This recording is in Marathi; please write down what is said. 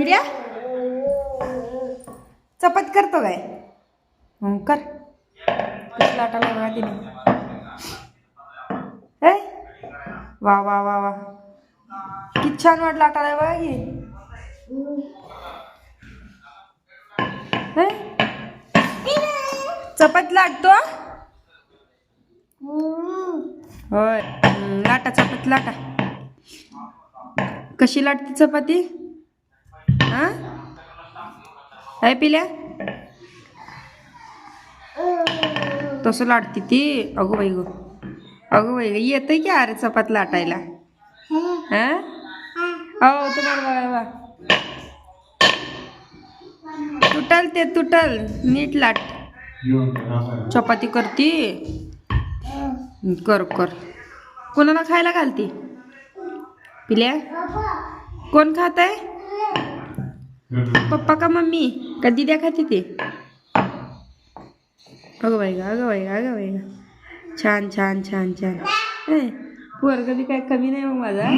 पिल्या चपात करतो काय कर कशी लाटायला बघा तिने वा वा वा वा किती छान वाट लाटायला बघा की चपात लाटतो होय लाटा चपात लाटा कशी लाटते चपाती हा काय पिल्या तसं लाटते ती अगो बाई येतंय की अरे चपात लाटायला हा हो तुम्हाला बघा तुटल ते तुटल नीट लाट चपाती करती कर कर कोणाला खायला घालती पिल्या कोण खात आहे पप्पा का मम्मी का दिद्या खाते ते अगं बाई गा छान छान छान छान पोरगं बी काय कमी नाही मग माझा